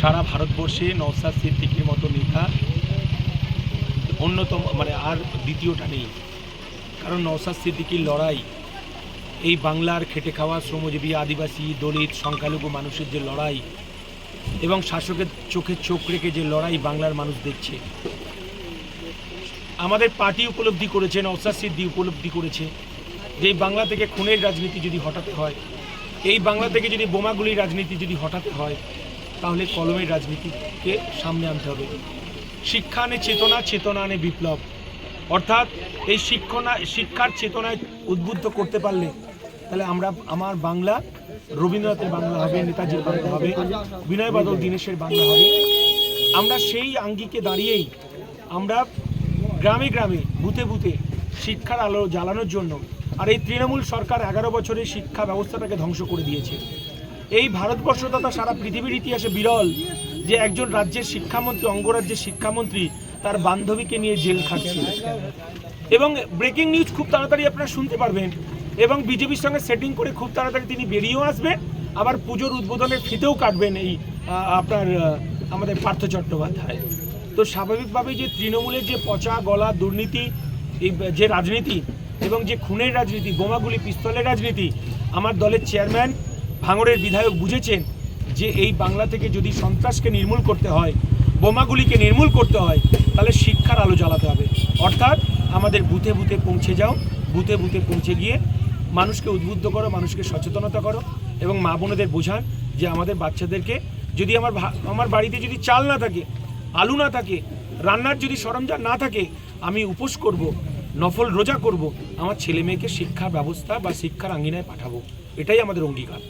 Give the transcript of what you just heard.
সারা ভারতবর্ষে নওশাদ সিদ্দিকীর মতো নেতা অন্যতম, আর দ্বিতীয়টা নেই। কারণ নওশাদ সিদ্দিকীর লড়াই, এই বাংলার খেটে খাওয়া শ্রমজীবী, আদিবাসী, দলিত, সংখ্যালঘু মানুষের যে লড়াই এবং শাসকের চোখে চোখ রেখে যে লড়াই বাংলার মানুষ দেখছে, আমাদের পার্টি উপলব্ধি করেছে, নওশাদ সিদ্দিকী উপলব্ধি করেছে যে এই বাংলা থেকে খুনের রাজনীতি যদি হটাতে হয়, এই বাংলা থেকে যদি বোমাগুলির রাজনীতি যদি হটাতে হয়, তাহলে কলমের রাজনীতিকে সামনে আনতে হবে। শিক্ষা আনে চেতনা, চেতনা আনে বিপ্লব। অর্থাৎ এই শিক্ষার চেতনায় উদ্বুদ্ধ করতে পারলে তাহলে আমার বাংলা রবীন্দ্রনাথের বাংলা হবে, নেতাজির বাংলা হবে, বিনয় বাদল দীনেশের বাংলা হবে। আমরা সেই আঙ্গিকে দাঁড়িয়েই আমরা গ্রামে গ্রামে, বুথে বুথে শিক্ষার আলো জ্বালানোর জন্য, আর এই তৃণমূল সরকার 11 বছরে শিক্ষা ব্যবস্থাটাকে ধ্বংস করে দিয়েছে। এই ভারতবর্ষ তথা সারা পৃথিবীর ইতিহাসে বিরল যে একজন রাজ্যের শিক্ষামন্ত্রী, অঙ্গরাজ্যের শিক্ষামন্ত্রী তার বান্ধবীকে নিয়ে জেল খাটছে। এবং ব্রেকিং নিউজ খুব তাড়াতাড়ি আপনারা শুনতে পারবেন, এবং বিজেপির সঙ্গে সেটিং করে খুব তাড়াতাড়ি তিনি বেরিয়েও আসবেন, আবার পুজোর উদ্বোধনের ফিতেও কাটবেন এই আমাদের পার্থ চট্টোপাধ্যায়। তো স্বাভাবিকভাবেই যে তৃণমূলের যে পচা গলা দুর্নীতি, এই যে রাজনীতি এবং যে খুনের রাজনীতি, বোমাগুলি পিস্তলের রাজনীতি, আমার দলের চেয়ারম্যান ভাঙড়ের বিধায়ক বুঝেছেন যে এই বাংলা থেকে যদি সন্ত্রাসকে নির্মূল করতে হয়, বোমাগুলিকে নির্মূল করতে হয়, তাহলে শিক্ষার আলো জ্বালাতে হবে। অর্থাৎ আমাদের বুথে বুথে পৌঁছে যাও, বুথে বুথে পৌঁছে গিয়ে মানুষকে উদ্বুদ্ধ করো, মানুষকে সচেতনতা করো এবং মা বোনেদের বোঝান যে আমাদের বাচ্চাদেরকে যদি আমার বাড়িতে যদি চাল না থাকে, আলু না থাকে, রান্নার যদি সরঞ্জাম না থাকে, আমি উপোস করব, নফল রোজা করব, আমার ছেলে মেয়েকে শিক্ষা ব্যবস্থা বা শিক্ষার আঙ্গিনায় পাঠাবো। এটাই আমাদের অঙ্গীকার।